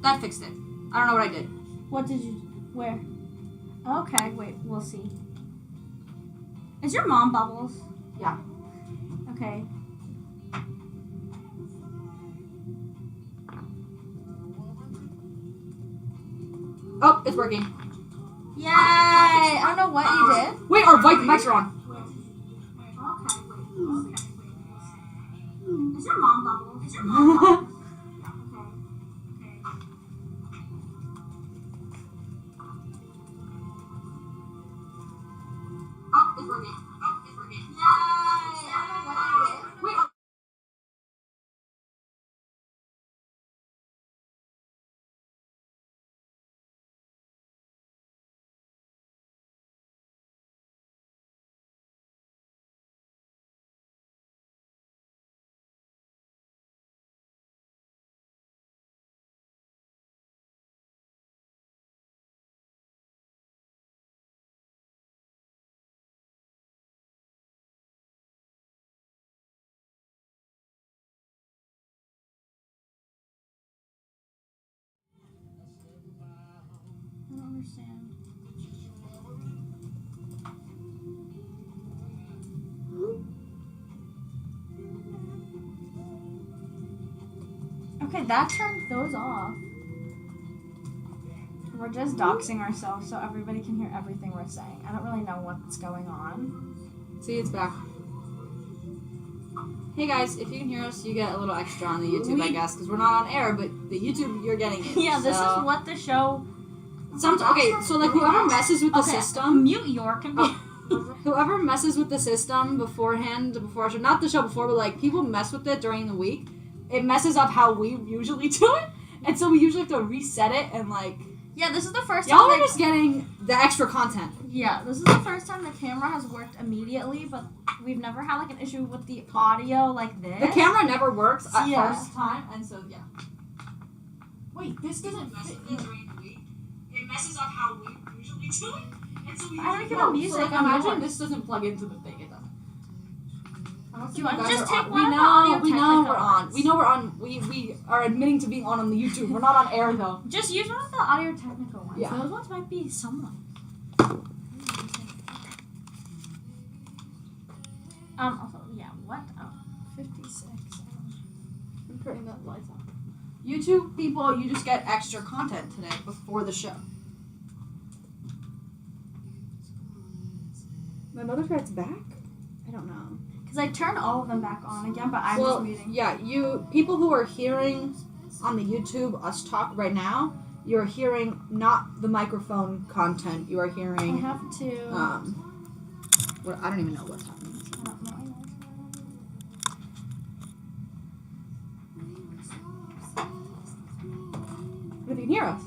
That fixed it. I don't know what I did. What did you... Where? Okay, wait, we'll see. Is your mom Bubbles? Yeah. Okay. Oh, it's working. Yay! I don't know what you did. Wait, our mics are on. Okay, wait. Is your mom Bubbles? Is your mom Bubbles? Oh, it's working. Yay! I don't know what you did. Wait. I don't understand. Okay, that turned those off. We're just doxing ourselves so everybody can hear everything we're saying. I don't really know what's going on. See, it's back. Hey guys, if you can hear us, you get a little extra on the YouTube, I guess, because we're not on air, but the YouTube, you're getting it. Yeah, this is what the show... Okay, so like whoever messes with the system... Mute your computer. Whoever messes with the system beforehand, before show, not the show before, but like people mess with it during the week, it messes up how we usually do it, and so we usually have to reset it and like... Yeah, this is the first time... Y'all are just getting the extra content. Yeah, this is the first time the camera has worked immediately, but we've never had like an issue with the audio like this. The camera never works at Yeah. first time, and so yeah. Wait, this doesn't fit during the week. It messes up how we usually do it, and so we. I don't get the music. So like, on imagine yours. this doesn't plug into the thing. It doesn't. Do you want to just are take on. one We of the know. audio We know technical we're on. ones? We know we're on. We are admitting to being on the YouTube. We're not on air though. Just use one of the audio technical ones. Yeah. Those ones might be someone. Also, yeah, what? Oh, 56. I'm turning that lights on. YouTube people, you just get extra content today before the show. My mother tried's back? I don't know. Because I turned all of them back on again, but I'm just muting. Yeah, you people who are hearing on the YouTube us talk right now, you're hearing not the microphone content. You are I hearing have to... I don't even know what's happening. I don't know. But if you can hear us,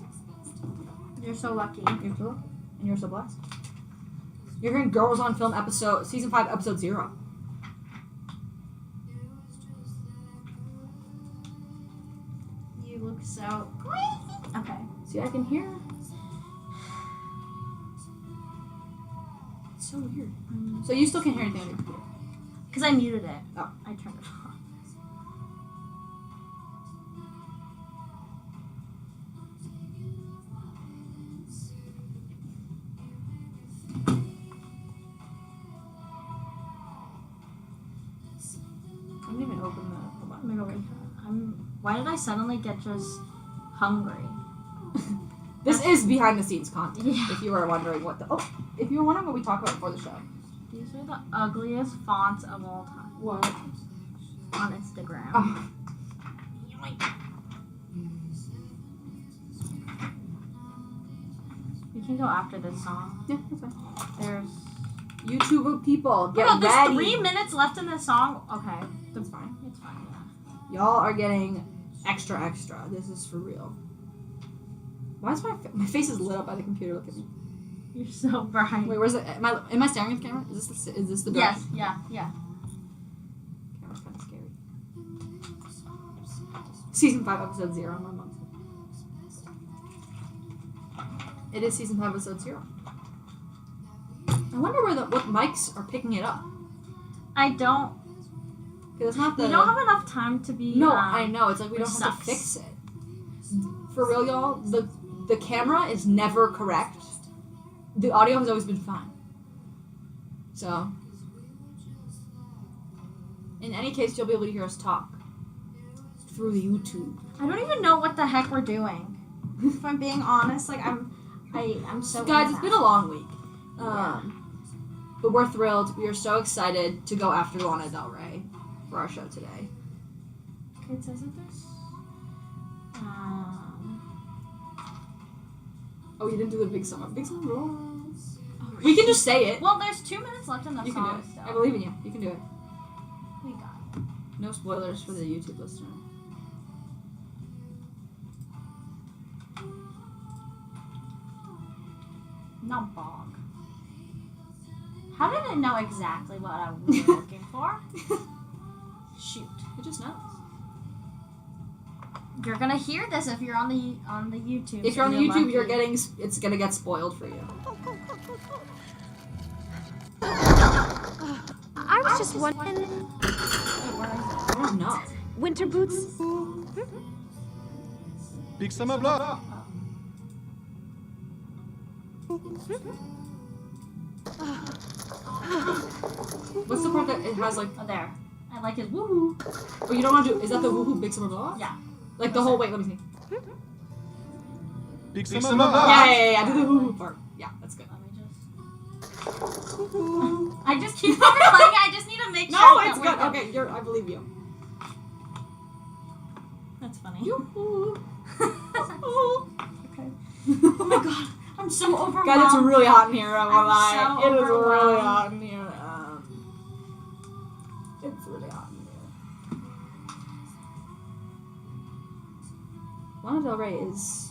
You're so lucky. you're so lucky, and you're so blessed. You're hearing Girls on Film season 5, episode 0. You look so crazy. Okay. See, I can hear. It's so weird. So you still can't hear anything on your computer. Because I muted it. Oh. I turned it off. I didn't even open the I'm gonna wait. Why did I suddenly get just hungry? This is behind the scenes content. Yeah. If you were wondering if you were wondering what we talk about before the show. These are the ugliest fonts of all time What? on Instagram. Oh. We can go after this song. Yeah, that's fine. There's YouTube people, get there's ready. 3 minutes left in this song. Okay, That's fine. it's fine. Yeah. Y'all are getting extra. This is for real. Why is my face is lit up by the computer? Look at me. You're so bright. Wait, where's it? Am I staring at the camera? Is this the Yes. Yeah. Yeah. Camera's kind of scary. Season 5, episode 0. My mom said. It is season 5, episode 0. I wonder what mics are picking it up. I don't. Because it's not the. We don't have enough time to be. No, I know. It's like we which don't have to sucks. fix it. for real, y'all, the camera is never correct. The audio has always been fine. So, in any case, you'll be able to hear us talk through the YouTube. I don't even know what the heck we're doing. If I'm being honest, like I'm so. Guys, it's been a long week. But we're thrilled. We are so excited to go after Lana Del Rey for our show today. Okay, it says that there's. Oh, you didn't do the big summer. Big summer rolls. Oh, we can just say it. Well, there's 2 minutes left in the You song. can do it. Still. I believe in you. You can do it. We got it. No spoilers for the YouTube listener. Not bog. How did it know exactly what I was looking for? Shoot. It just knows. You're gonna hear this if you're on the YouTube. If you're on the YouTube, it's gonna get spoiled for you. I was just wondering. I don't know. Winter boots? Big summer block. What's the part that it has like? Oh, there. I like his woohoo. Oh, you don't want to do? Is that the woohoo big summer blow? Yeah. Like the whole. Wait, let me see. Big summer block. Yeah. Do the woohoo part. Yeah, that's good. Let me just. I just keep on playing. I just need to make sure. No, that it's we're good. Okay, I believe you. That's funny. Yoo-hoo. Okay. Oh my god, I'm so overwhelmed. God, it's really hot in here. I'm I'm lie. so It is really overwhelmed. hot in here. It's really hot in here. Lana Del Rey is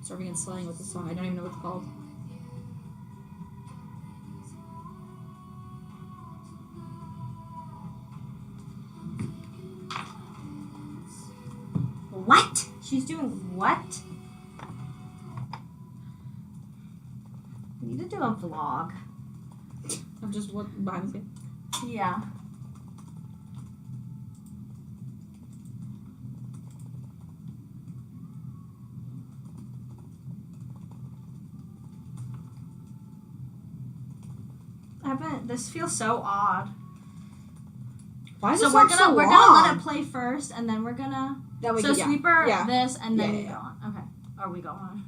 serving and slaying with this song. I don't even know what it's called. What? She's doing what? We need to do a vlog. I'm just what behind the scenes. Yeah. This feels so odd. Why is So this we're song gonna so we're long? gonna let it play first, and then we're gonna Then we so can, sweeper yeah. this, and then Yeah, we yeah, go on. Okay, or we go on.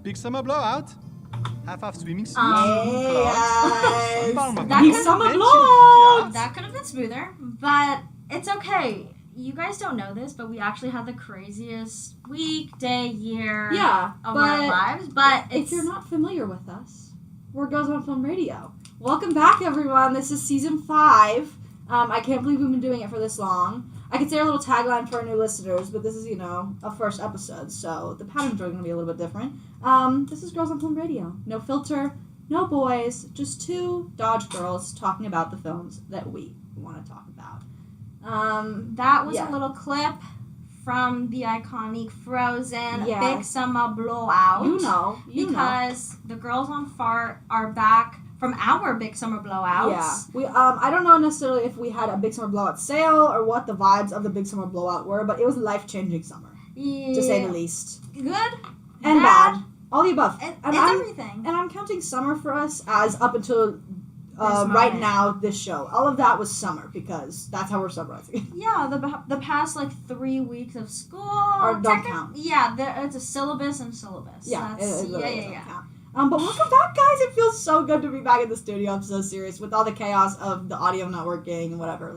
Big summer blowout. Half swimming suits. Yes. Palma. That Big could- summer Yeah. blow. That could have been smoother, but it's okay. You guys don't know this, but we actually had the craziest weekday year Yeah, of but our lives. But if you're not familiar with us, we're Girls on Film Radio. Welcome back, everyone. This is season 5. I can't believe we've been doing it for this long. I could say our little tagline for our new listeners, but this is, a first episode, so the patterns are going to be a little bit different. This is Girls on Film Radio. No filter, no boys, just 2 Dodge girls talking about the films that we want to talk about. that was yeah. a little clip from the iconic Frozen Yes. Big Summer Blowout. You know. Because the girls on Fart are back from our Big Summer Blowouts. Yeah, we I don't know necessarily if we had a Big Summer Blowout sale or what the vibes of the Big Summer Blowout were, but it was a life-changing summer, Yeah. to say the least. Good And bad. All the above. It's I'm, everything. and I'm counting summer for us as up until right moment. now, this show. All of that was summer, because that's how we're summarizing it. Yeah, the past 3 weeks of school Or don't count. Yeah, it's a syllabus and syllabus. Yeah, That's, it literally yeah. doesn't count. But welcome back, guys. It feels so good to be back in the studio. I'm so serious with all the chaos of the audio not working and whatever.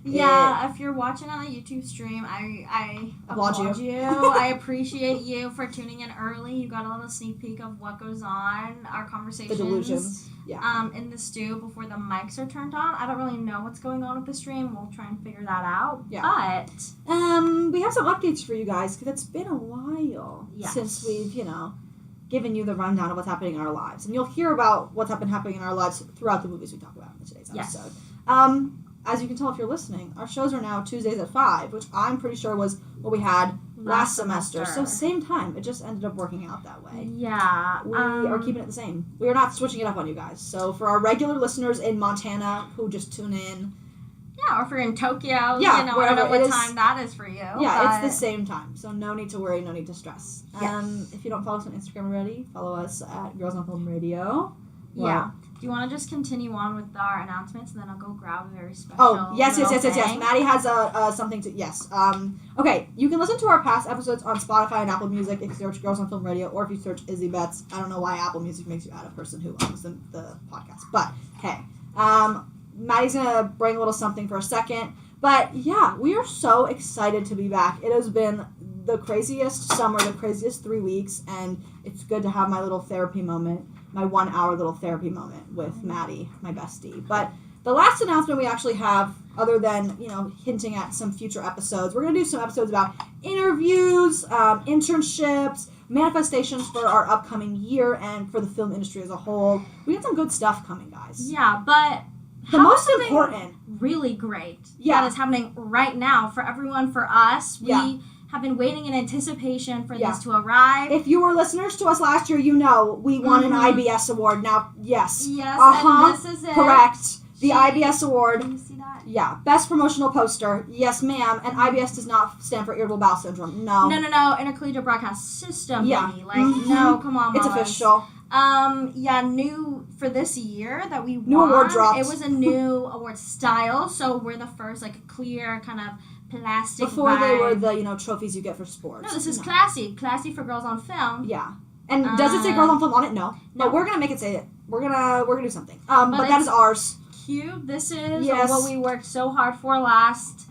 Yeah, if you're watching on the YouTube stream, I applaud you. I appreciate you for tuning in early. You got a little sneak peek of what goes on, our conversations. The delusions. Yeah. In the stew before the mics are turned on. I don't really know what's going on with the stream. We'll try and figure that out. Yeah. But we have some updates for you guys because it's been a while since we've, given you the rundown of what's happening in our lives. And you'll hear about what's been happening in our lives throughout the movies we talk about in today's episode. As you can tell if you're listening, our shows are now Tuesdays at 5, which I'm pretty sure was what we had last semester. So same time. It just ended up working out that way. Yeah. We are keeping it the same. We are not switching it up on you guys. So for our regular listeners in Montana who just tune in. Yeah, or if you're in Tokyo, yeah, I don't know what time that is for you. Yeah, it's the same time. So no need to worry, no need to stress. Yes. If you don't follow us on Instagram already, follow us at Girls on Film Radio. Yeah. Do you want to just continue on with our announcements, and then I'll go grab a very special yes. thing? Maddie has something to, yes. Okay, you can listen to our past episodes on Spotify and Apple Music if you search Girls on Film Radio, or if you search Izzy Betts. I don't know why Apple Music makes you add a person who owns the podcast, but hey. Maddie's going to bring a little something for a second, but yeah, we are so excited to be back. It has been the craziest summer, the craziest 3 weeks, and it's good to have my little therapy moment. My 1 hour little therapy moment with Maddie, my bestie. But the last announcement we actually have, other than, hinting at some future episodes, we're going to do some episodes about interviews, internships, manifestations for our upcoming year and for the film industry as a whole. We got some good stuff coming, guys. Yeah, but the most important, really great that is happening right now for everyone, for us. We have been waiting in anticipation for this to arrive. If you were listeners to us last year, we won an IBS award. Now, yes. Yes, and this is it. Correct. The IBS award. Can you see that? Yeah. Best promotional poster. Yes, ma'am. And IBS does not stand for irritable bowel syndrome. No. No. Intercollegiate Broadcast System, baby. No, come on, It's official. New for this year that we won. New award dropped. It was a new award style, so we're the first, clear kind of plastic Before they were the, trophies you get for sports. No, this is classy. Classy for girls on film. Yeah. And does it say girls on film on it? No. But we're going to make it say it. We're gonna do something. But that is ours. Cute. This is what we worked so hard for last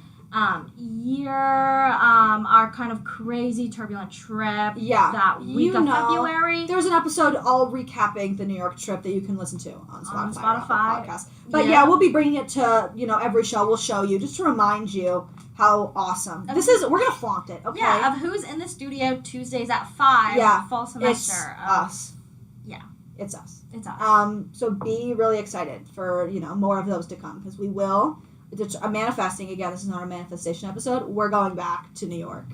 year. Our kind of crazy turbulent trip. Yeah. That week of February. There's an episode all recapping the New York trip that you can listen to on Spotify. Podcast. But we'll be bringing it to every show. We'll show you just to remind you how awesome we're gonna flaunt it. Okay. Yeah. Of who's in the studio Tuesdays at 5. Yeah. Fall semester. It's us. Yeah. It's us. It's us. So be really excited for, more of those to come, because we will. It's manifesting again. This is not a manifestation episode. We're going back to New York.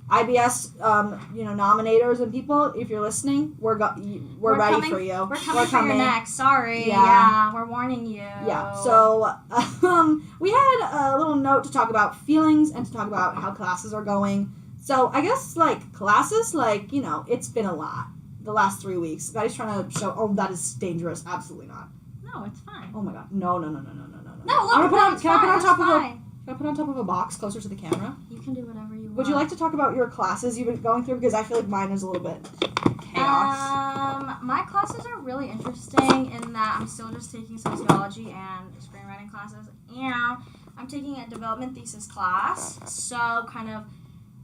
IBS, nominators and people, if you're listening, we're ready for you. We're coming for your neck. Sorry. Yeah. We're warning you. Yeah. So, we had a little note to talk about feelings and to talk about how classes are going. So, I guess, classes, it's been a lot. The last 3 weeks. Maddie's trying to show, that is dangerous. Absolutely not. No, it's fine. Oh my god. No. No, look, Can I put on top of a box closer to the camera? You can do whatever you want. Would you like to talk about your classes you've been going through? Because I feel like mine is a little bit chaos. My classes are really interesting in that I'm still just taking sociology and screenwriting classes. And I'm taking a development thesis class. So kind of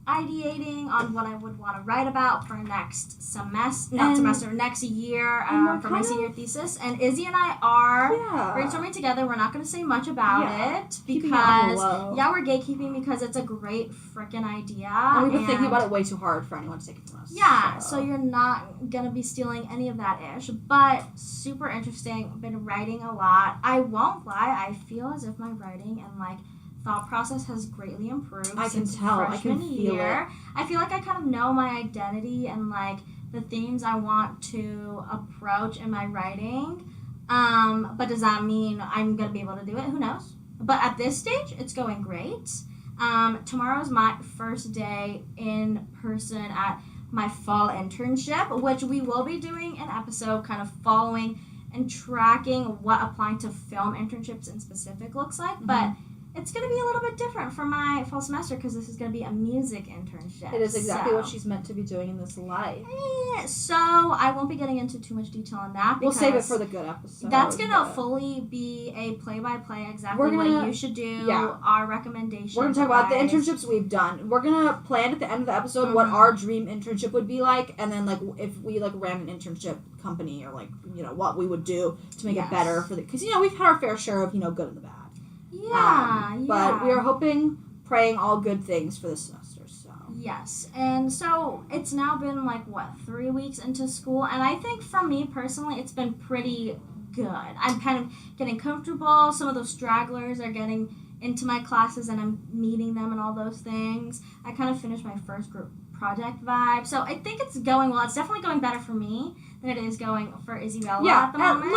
ideating on what I would want to write about for next next year for my senior thesis. And Izzy and I are brainstorming together. We're not going to say much about it because we're gatekeeping because it's a great freaking idea. And we've been thinking about it way too hard for anyone to take it from us. Yeah, so you're not going to be stealing any of that ish, but super interesting. Been writing a lot. I won't lie, I feel as if my writing and thought process has greatly improved. I can since tell. Freshman I can feel year. it. I feel like I kind of know my identity and the themes I want to approach in my writing. But does that mean I'm gonna be able to do it? Who knows? But at this stage, it's going great. Tomorrow's my first day in person at my fall internship, which we will be doing an episode kind of following and tracking what applying to film internships in specific looks like. Mm-hmm. But it's going to be a little bit different for my fall semester because this is going to be a music internship. It is exactly what she's meant to be doing in this life. So I won't be getting into too much detail on that. We'll save it for the good episode. That's going to fully be a play-by-play exactly what you should do, our recommendations. We're going to talk about the internships we've done. We're going to plan at the end of the episode what our dream internship would be like, and then, like, if we, like, ran an internship company or, like, you know, what we would do to make it better for the... Because, you know, we've had our fair share of, you know, good and the bad. But we are hoping, praying all good things for this semester, so. Yes, and so it's now been, like, 3 weeks into school, and I think for me personally, it's been pretty good. I'm kind of getting comfortable. Some of those stragglers are getting into my classes, and I'm meeting them and all those things. I kind of finished my first group project vibe, so I think it's going well. It's definitely going better for me than it is going for Isabella at the moment.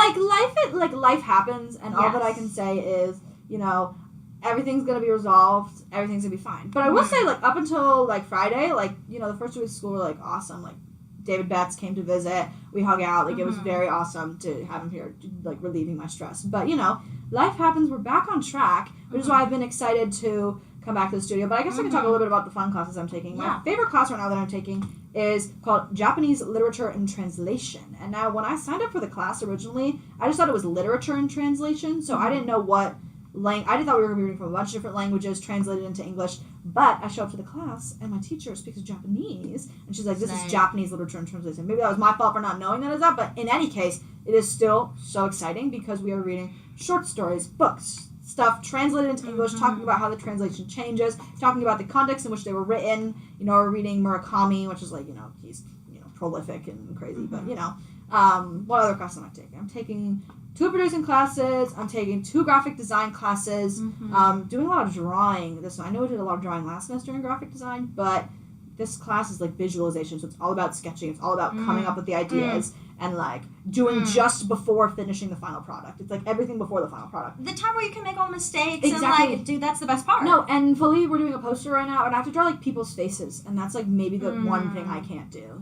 Life happens, and all that I can say is, you know, everything's gonna be resolved, everything's gonna be fine. But I will say, like, up until, like, Friday, like, you know, the first 2 weeks of school were, like, awesome. Like, David Betts came to visit, we hung out, like, it was very awesome to have him here, like, relieving my stress. But, you know, life happens, we're back on track, which is why I've been excited to come back to the studio. But I guess I can talk a little bit about the fun classes I'm taking. My favorite class right now that I'm taking is called Japanese Literature and Translation. And now, when I signed up for the class originally, I just thought it was literature and translation, so I didn't know what I thought we were going to be reading from a bunch of different languages translated into English, but I show up to the class, and my teacher speaks Japanese, and she's like, this is Japanese Literature and Translation. Maybe that was my fault for not knowing that is that, but in any case, it is still so exciting because we are reading short stories, books, stuff translated into English, talking about how the translation changes, talking about the context in which they were written. You know, we're reading Murakami, which is, like, you know, he's, you know, prolific and crazy, but, you know, what other class am I taking? I'm taking 2 producing classes. I'm taking 2 graphic design classes. Doing a lot of drawing. I know we did a lot of drawing last semester in graphic design, but this class is, like, visualization, so it's all about sketching. It's all about coming up with the ideas and, like, doing just before finishing the final product. It's, like, everything before the final product. The time where you can make all the mistakes and, like, dude, that's the best part. No, and fully, we're doing a poster right now, and I have to draw, like, people's faces, and that's, like, maybe the one thing I can't do.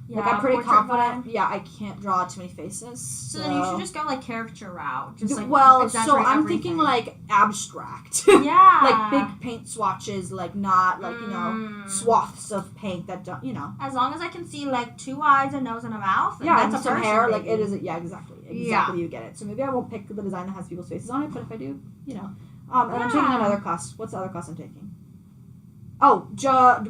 Yeah, like, I'm pretty confident. Yeah, I can't draw too many faces. So then you should just go, like, caracature route. Just, like, so I'm thinking, like, abstract. Yeah. Like, big paint swatches, like, not, like, you know, swaths of paint that don't, you know. As long as I can see, like, 2 eyes, a nose, and a mouth. Yeah, that's and a some person, hair. baby. Like, it is, exactly. You get it. So maybe I won't pick the design that has people's faces on it, but if I do, you know. And I'm taking another class. What's the other class I'm taking? Oh,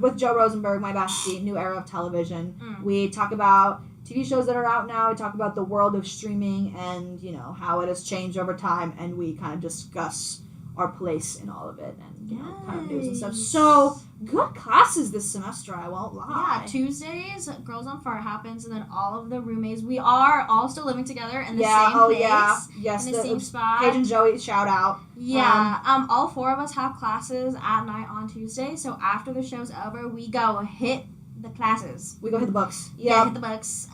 with Joe Rosenberg, my bestie, New Era of Television. We talk about TV shows that are out now. We talk about the world of streaming and, you know, how it has changed over time, and we kind of discuss our place in all of it and, you know, kind of news and stuff. So, good classes this semester, I won't lie. Yeah, Tuesdays, Girls on Fire happens, and then all of the roommates, we are all still living together in the same place. Yes, in the same spot. Paige and Joey, shout out. Yeah, all 4 of us have classes at night on Tuesday, so after the show's over, we go hit the classes. We go hit the books. Yeah, hit the books.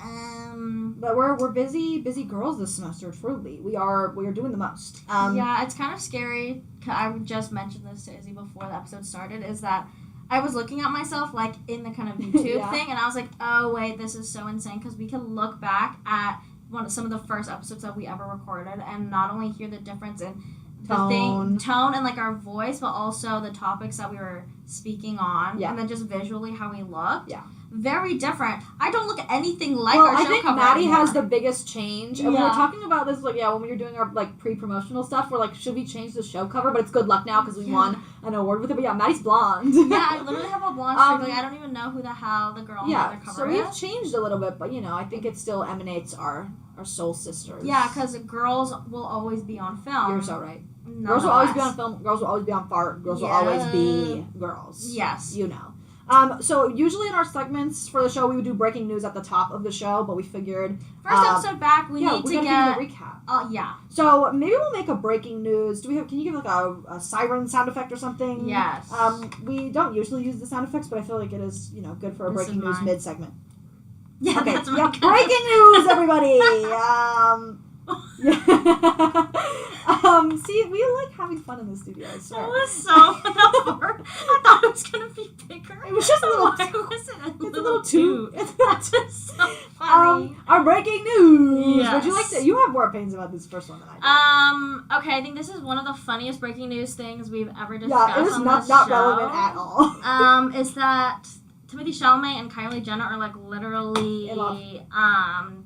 But we're busy girls this semester. Truly, we are doing the most. Yeah, it's kind of scary. I just mentioned this to Izzy before the episode started. Is that I was looking at myself like in the kind of YouTube thing, and I was like, oh wait, this is so insane because we can look back at some of the first episodes that we ever recorded, and not only hear the difference in tone and like our voice, but also the topics that we were speaking on, and then just visually how we looked. Yeah. Very different. I don't look anything like our show cover. I think Maddie has the biggest change. And we were talking about this, like, when we were doing our, like, pre-promotional stuff, we're like, should we change the show cover? But it's good luck now because we won an award with it. But yeah, Maddie's blonde. Yeah, I literally have a blonde streak. Like, I don't even know who the hell the girl on the other cover is. So we've changed a little bit, but, you know, I think it still emanates our soul sisters. Yeah, because girls will always be on film. You're so right. Girls will always be on film. Girls will always be on fart. Girls will always be girls. Yes. You know. So usually in our segments for the show, we would do breaking news at the top of the show, but we figured first episode back, we need to get a recap. Yeah. So maybe we'll make a breaking news. Can you give like a siren sound effect or something? Yes. We don't usually use the sound effects, but I feel like it is, you know, good for a breaking news mid segment. Yeah. Okay. That's breaking news, everybody. See, we like having fun in the studio, I swear. It was so fun. I thought it was going to be bigger. It was just a little Why was it a little toot. That's just so funny. funny. Our breaking news. Yes. Would you like to? You have more opinions about this first one than I do. Okay, I think this is one of the funniest breaking news things we've ever discussed Yeah, it is on not this not show. relevant at all. Is that Timothée Chalamet and Kylie Jenner are like literally In love.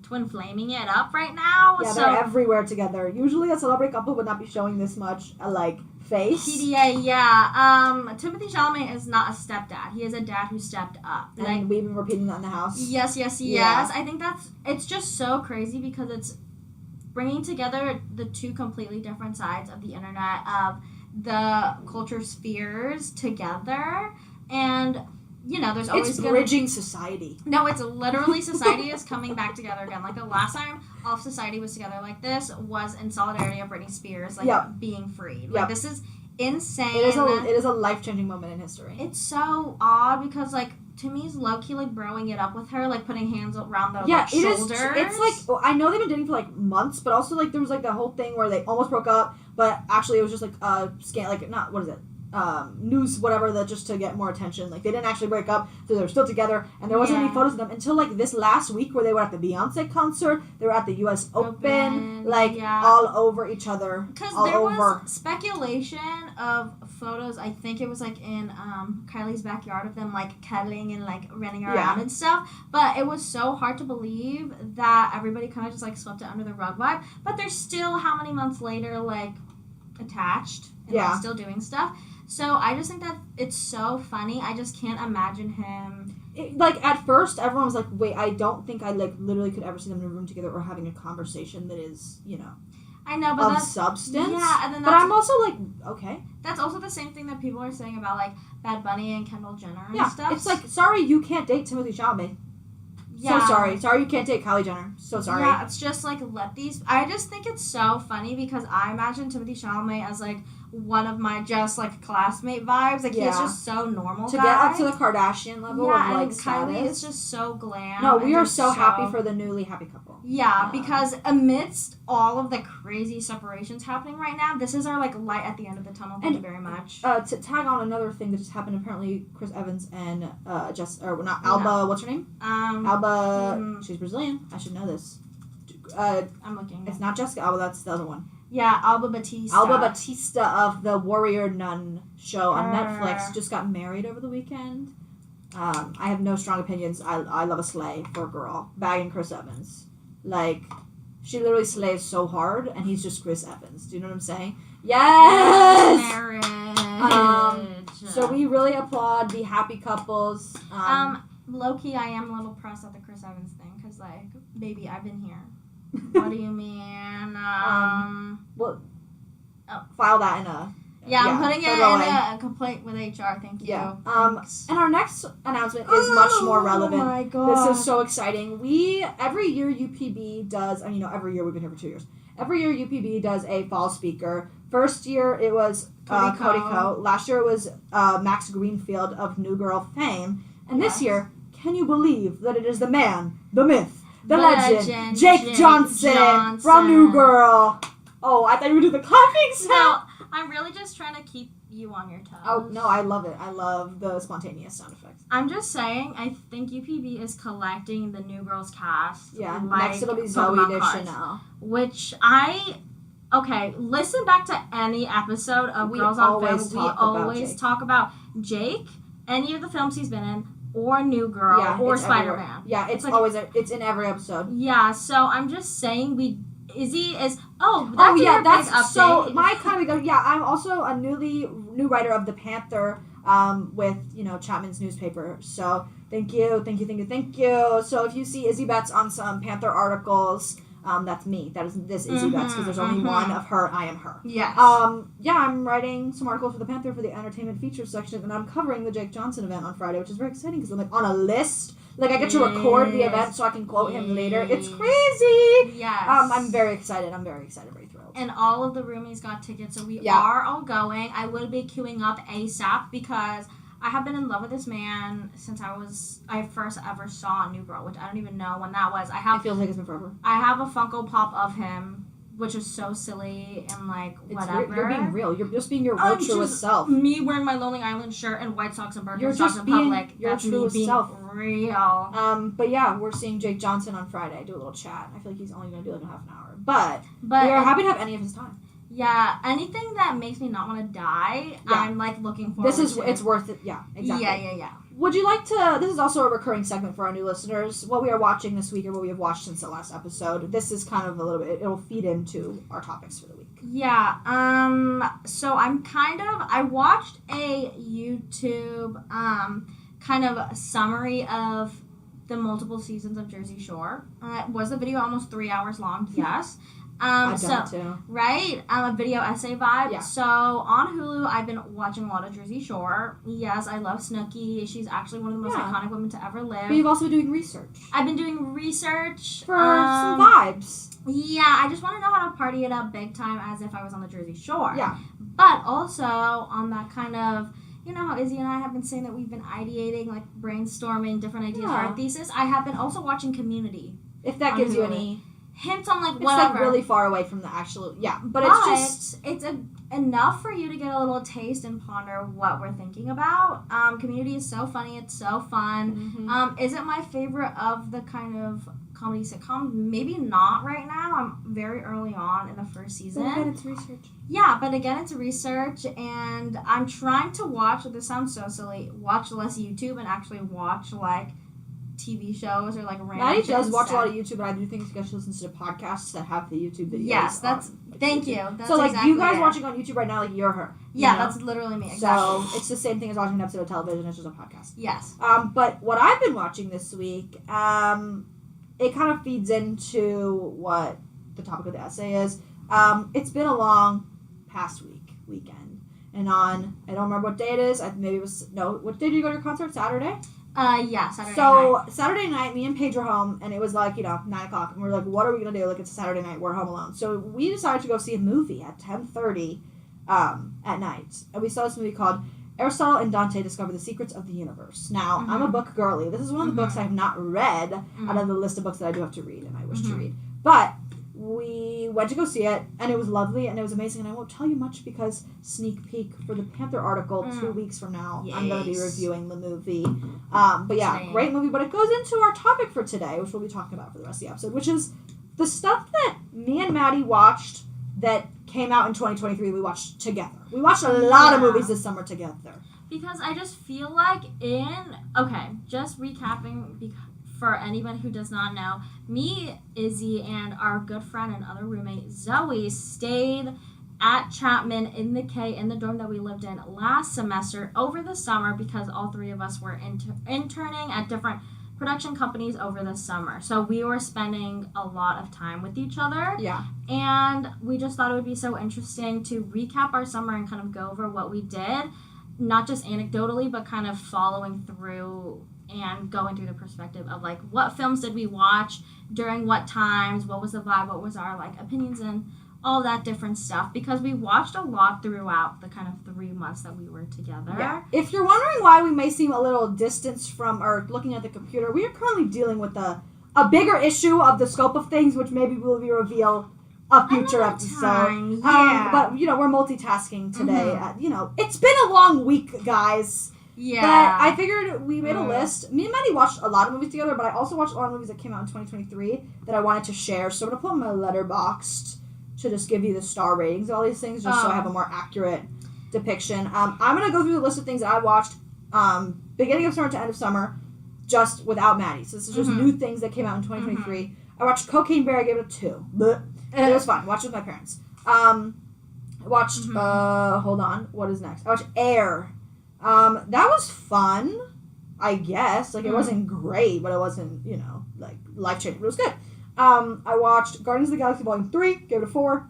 twin flaming it up right now. Yeah, so they're everywhere together. Usually, a celebrity couple would not be showing this much face. PDA, yeah. Timothée Chalamet is not a stepdad. He is a dad who stepped up. And we've been repeating that in the house. Yes. Yeah. I think it's just so crazy because it's bringing together the two completely different sides of the internet, of the culture spheres together. And, there's always It's bridging society. No, it's literally society is coming back together again. Like, the last time all of society was together like this was in solidarity of Britney Spears, being freed. Like, this is insane. It is a life-changing moment in history. It's so odd because, Timmy's low-key, broing it up with her, putting hands around the, it shoulders. It's I know they've been dating for, months, but also, there was, the whole thing where they almost broke up, but actually it was just, news, whatever, that just to get more attention. They didn't actually break up, so they were still together, and there wasn't any photos of them until, this last week where they were at the Beyonce concert, they were at the U.S. Open, all over each other. Because all there over. was speculation of photos, I think it was, in Kylie's backyard of them, cuddling and, running around and stuff, but it was so hard to believe that everybody kind of just, swept it under the rug vibe, but they're still, how many months later, attached and still doing stuff. So I just think that it's so funny. I just can't imagine him. At first, everyone was like, wait, I don't think I, literally could ever see them in a room together or having a conversation that is, I know, but of substance. Yeah, and then but I'm also okay. That's also the same thing that people are saying about, Bad Bunny and Kendall Jenner and stuff. It's sorry you can't date Timothée Chalamet. Yeah. So sorry. Sorry you can't date Kylie Jenner. So sorry. Yeah, it's just, let these... I just think it's so funny because I imagine Timothée Chalamet as, one of my just, classmate vibes. He's just so normal to guy. get up to the Kardashian level of, and status. Kylie is just so glam. No, we are so happy for the newly happy couple. Yeah, because amidst all of the crazy separations happening right now, this is our, light at the end of the tunnel. Thank you very much. To tag on another thing that just happened, apparently Chris Evans and Alba, what's her name? Alba, she's Brazilian. I should know this. I'm looking. It's not Jessica Alba, that's the other one. Yeah, Alba Batista. Alba Batista of the Warrior Nun show on Netflix just got married over the weekend. I have no strong opinions. I love a slay for a girl. Bagging Chris Evans. She literally slays so hard, and he's just Chris Evans. Do you know what I'm saying? Yes! Marriage. So we really applaud the happy couples. Low-key, I am a little pressed at the Chris Evans thing, because, baby, I've been here. What do you mean? File that in a... Yeah, I'm putting it in a complaint with HR. Thank you. Yeah. Thanks. And our next announcement is much more relevant. Oh my god. This is so exciting. Every year UPB does, every year, we've been here for 2 years. Every year UPB does a fall speaker. First year it was Cody Ko. Last year it was Max Greenfield of New Girl fame. And this year, can you believe that it is the man, the myth, the legend, Jake Johnson from New Girl. Oh, I thought you were doing the clapping sound. No, I'm really just trying to keep you on your toes. Oh, no, I love it. I love the spontaneous sound effects. I'm just saying, I think UPB is collecting the New Girls cast. Yeah, next it'll be Zoe Deschanel. Which listen back to any episode of Girls on Film. We always talk about Jake, any of the films he's been in, or New Girl, or Spider-Man. Yeah, it's always, it's in every episode. Yeah, so I'm just saying Izzy is... that's so my kind of I'm also a new writer of The Panther with Chapman's newspaper. So thank you. So if you see Izzy Betts on some Panther articles, that's me. That is this Izzy Betts, because there's only one of her. I am her. Yes. I'm writing some articles for The Panther for the entertainment features section, and I'm covering the Jake Johnson event on Friday, which is very exciting because I'm on a list. I get to record the event so I can quote him later. It's crazy. Yes. I'm very excited. Very thrilled. And all of the roomies got tickets, so we are all going. I will be queuing up ASAP because I have been in love with this man since I first ever saw New Girl, which I don't even know when that was. It feels like it's been forever. I have a Funko Pop of him which is so silly and like It's whatever. You're being real. You're just being your I'm real truest just self. Me wearing my Lonely Island shirt and White Socks and You're Birkenstocks just in being public. your That's me truest being self. real. But yeah, we're seeing Jake Johnson on Friday. Do a little chat. I feel like he's only going to do like a half an hour. But we are happy to have any of his time. Yeah, anything that makes me not want to die, Yeah. I'm like looking forward to. It's worth it. Yeah, exactly. Yeah. Would you like to, this is also a recurring segment for our new listeners, what we are watching this week or what we have watched since the last episode. This is kind of a little bit, it'll feed into our topics for the week. Yeah, so I watched a YouTube, kind of summary of the multiple seasons of Jersey Shore. Was the video almost 3 hours long? Yes. I've done it too. Right? A video essay vibe. Yeah. So on Hulu, I've been watching a lot of Jersey Shore. Yes, I love Snooki. She's actually one of the most iconic women to ever live. But you've also been doing research. I've been doing research. For some vibes. Yeah, I just want to know how to party it up big time as if I was on the Jersey Shore. Yeah. But also on that kind of, you know how Izzy and I have been saying that we've been ideating, like brainstorming different ideas for our thesis? I have been also watching Community. If that gives you any hints on like it's whatever. like really far away from the actual, but it's just enough for you to get a little taste and ponder what we're thinking about. Community is so funny, it's so fun. Mm-hmm. Is it my favorite of the kind of comedy sitcoms? Maybe not right now. I'm very early on in the first season. But again, it's research. Yeah, but again, it's research, and I'm trying to watch, this sounds so silly, watch less YouTube and actually watch like TV shows or like random Maddie does shit watch a lot of instead. YouTube, but I do think she listens to podcasts that have the YouTube videos. Yes, that's thank you. That's so like exactly you guys it. watching on YouTube right now, like you're her. Yeah, you know? that's literally me. Exactly. So it's the same thing as watching an episode of television. It's just a podcast. Yes. But what I've been watching this week, it kind of feeds into what the topic of the essay is. It's been a long past weekend, and on I don't remember what day it is. What day did you go to your concert? Saturday. Yeah, Saturday night. So Saturday night, me and Paige were home, and it was like 9:00, and we were like, "What are we gonna do? Like it's a Saturday night, we're home alone." So we decided to go see a movie at 10:30 at night, and we saw this movie called Aristotle and Dante Discover the Secrets of the Universe. Now, I'm a book girly. This is one of the books I have not read out of the list of books that I do have to read and I wish to read. But we went to go see it, and it was lovely, and it was amazing, and I won't tell you much because sneak peek for the Panther article 2 weeks from now, I'm going to be reviewing the movie. But yeah, great movie, but it goes into our topic for today, which we'll be talking about for the rest of the episode, which is the stuff that me and Maddie watched that came out in 2023 we watched together. We watched a lot of movies this summer together. Because I just feel like just recapping for anybody who does not know, me, Izzy, and our good friend and other roommate, Zoe, stayed at Chapman in the dorm that we lived in last semester over the summer because all three of us were interning at different production companies over the summer. So we were spending a lot of time with each other. Yeah. And we just thought it would be so interesting to recap our summer and kind of go over what we did, not just anecdotally, but kind of following through and going through the perspective of like what films did we watch during what times, what was the vibe, what was our like opinions and all that different stuff, because we watched a lot throughout the kind of 3 months that we were together. Yeah. If you're wondering why we may seem a little distanced from or looking at the computer, we are currently dealing with a bigger issue of the scope of things, which maybe will reveal a future episode. But we're multitasking today. It's been a long week, guys. Yeah. But I figured we made a list. Me and Maddie watched a lot of movies together, but I also watched a lot of movies that came out in 2023 that I wanted to share. So I'm going to put my Letterboxd to just give you the star ratings of all these things, just so I have a more accurate depiction. I'm going to go through the list of things that I watched beginning of summer to end of summer, just without Maddie. So this is just new things that came out in 2023. I watched Cocaine Bear. I gave it a 2. But it was fun. Watched it with my parents. I watched, hold on, what is next? I watched Air. That was fun, I guess. Like, it wasn't great, but it wasn't, like, life-changing. But it was good. I watched Guardians of the Galaxy Volume 3, gave it a 4.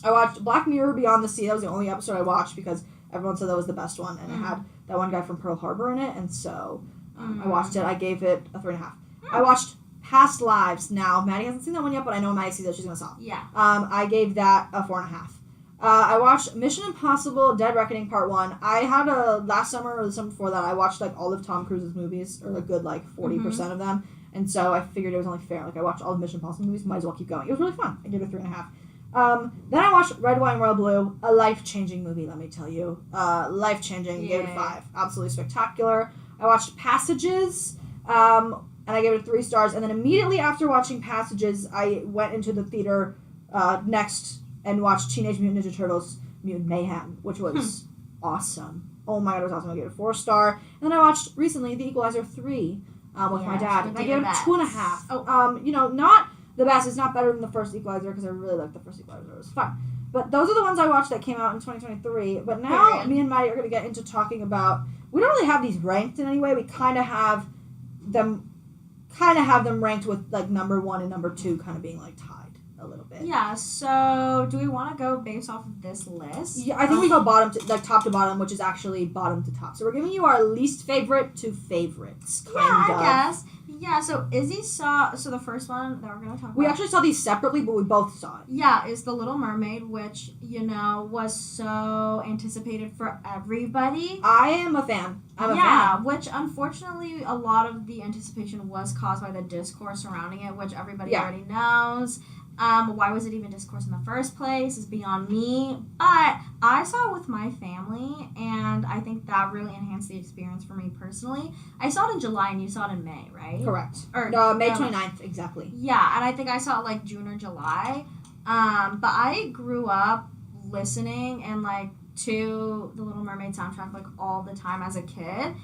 I watched Black Mirror Beyond the Sea. That was the only episode I watched because everyone said that was the best one, and it had that one guy from Pearl Harbor in it, and so I watched it. I gave it a 3.5. I watched Past Lives. Now, Maddie hasn't seen that one yet, but I know Maddie sees that. She's going to saw it. Yeah. I gave that a 4.5. I watched Mission Impossible Dead Reckoning Part 1. I had last summer or the summer before that, I watched like all of Tom Cruise's movies, or a good like 40% of them. And so I figured it was only fair. Like I watched all the Mission Impossible movies, might as well keep going. It was really fun. I gave it a 3.5. Then I watched Red, White, and Royal Blue, a life-changing movie, let me tell you. Life-changing, gave it a 5. Absolutely spectacular. I watched Passages, and I gave it 3 stars. And then immediately after watching Passages, I went into the theater next and watched Teenage Mutant Ninja Turtles Mutant Mayhem, which was awesome. Oh my god, it was awesome. I gave it a 4-star. And then I watched recently The Equalizer 3 with my dad. And I gave it a 2.5. Oh. Not the best. It's not better than the first Equalizer because I really liked the first Equalizer. It was fun. But those are the ones I watched that came out in 2023. But now me and Maddie are going to get into talking about... We don't really have these ranked in any way. We kind of have them ranked with like number 1 and number 2 kind of being like tied a little bit. Yeah, so do we want to go based off of this list? Yeah, I think we go top to bottom, which is actually bottom to top. So we're giving you our least favorite to favorites. I guess. Yeah, so Izzy saw... So the first one that we're going to talk about... We actually saw these separately, but we both saw it. Yeah, is The Little Mermaid, which, was so anticipated for everybody. I am a fan. I'm a fan. Yeah, which unfortunately a lot of the anticipation was caused by the discourse surrounding it, which everybody already knows. Why was it even discourse in the first place is beyond me. But I saw it with my family, and I think that really enhanced the experience for me personally. I saw it in July, and you saw it in May, right? Correct. Or May 29th, exactly. Yeah, and I think I saw it like June or July. But I grew up listening and to the Little Mermaid soundtrack all the time as a kid.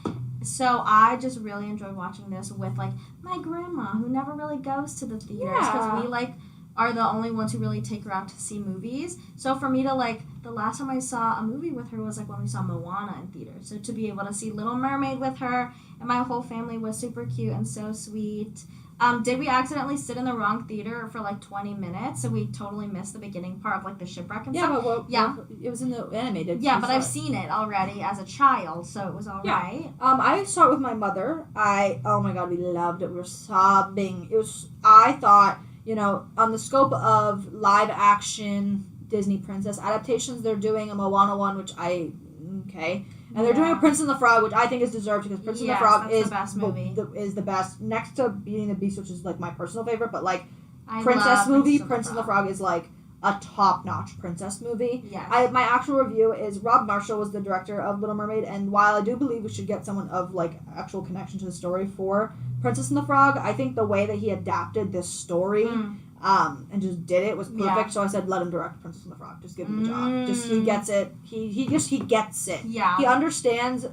So I just really enjoyed watching this with my grandma, who never really goes to the theaters because we are the only ones who really take her out to see movies. So for me to the last time I saw a movie with her was when we saw Moana in theaters. So to be able to see Little Mermaid with her, and my whole family was super cute and so sweet. Did we accidentally sit in the wrong theater for 20 minutes? So we totally missed the beginning part of the shipwreck and stuff. It was in the animated. Yeah, but I've seen it already as a child, so it was alright. I saw it with my mother. Oh my god, we loved it. We were sobbing. I thought, on the scope of live action Disney princess adaptations, they're doing a Moana one, which and they're doing a Prince and the Frog, which I think is deserved because Prince and the Frog is the best movie. Is the best next to Beauty and the Beast, which is my personal favorite. But I princess movie, Prince and the Frog is a top-notch princess movie. Yes. My actual review is Rob Marshall was the director of Little Mermaid, and while I do believe we should get someone of actual connection to the story for Princess and the Frog, I think the way that he adapted this story and just did it was perfect. Yeah. So I said, let him direct Princess and the Frog. Just give him the job. Just he gets it. He gets it. Yeah. He understands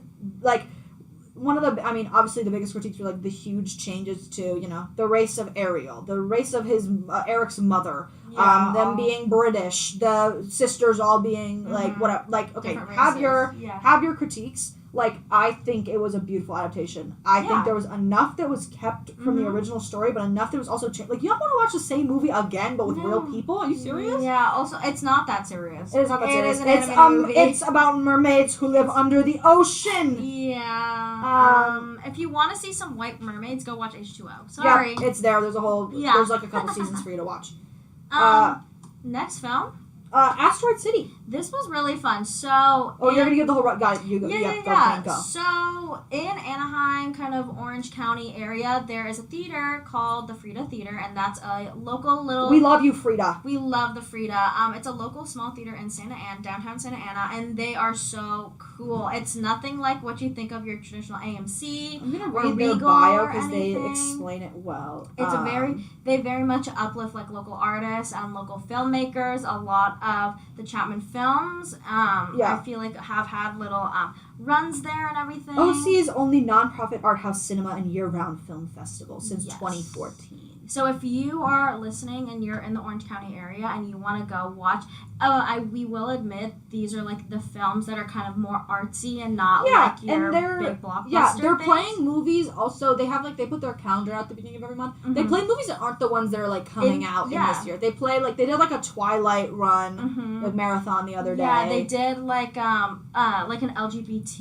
one of the, obviously the biggest critiques were the huge changes to, the race of Ariel, the race of his Eric's mother, them being British, the sisters all being whatever. Okay, have your critiques. I think it was a beautiful adaptation. I think there was enough that was kept from the original story, but enough that was also changed. You don't want to watch the same movie again, but with real people. Are you serious? Yeah. Also, it's not that serious. It is not that serious. It is an animated movie. It's about mermaids who live under the ocean. Yeah. If you want to see some white mermaids, go watch H2O. Sorry. Yeah, it's there. There's a whole. Yeah. There's a couple seasons for you to watch. Next film. Asteroid City. This was really fun. So. Oh, you're gonna give the whole. Got it. You go. Yeah. Go. So in Anaheim, kind of Orange County area, there is a theater called the Frida Theater, and that's a local little. We love you, Frida. We love the Frida. It's a local small theater in downtown Santa Ana, and they are so cool. It's nothing like what you think of your traditional AMC. I'm gonna read their bio because they explain it well. It's they very much uplift local artists and local filmmakers. A lot of the Chapman films, I feel have had little runs there and everything. OC's only nonprofit art house cinema and year-round film festival since 2014. So if you are listening and you're in the Orange County area and you want to go watch, we will admit these are the films that are kind of more artsy and not your big blockbuster. Yeah, they're things. playing movies. Also, they have they put their calendar out at the beginning of every month. Mm-hmm. They play movies that aren't the ones that are coming out in this year. They play they did a Twilight run, a marathon the other day. Yeah, they did an LGBT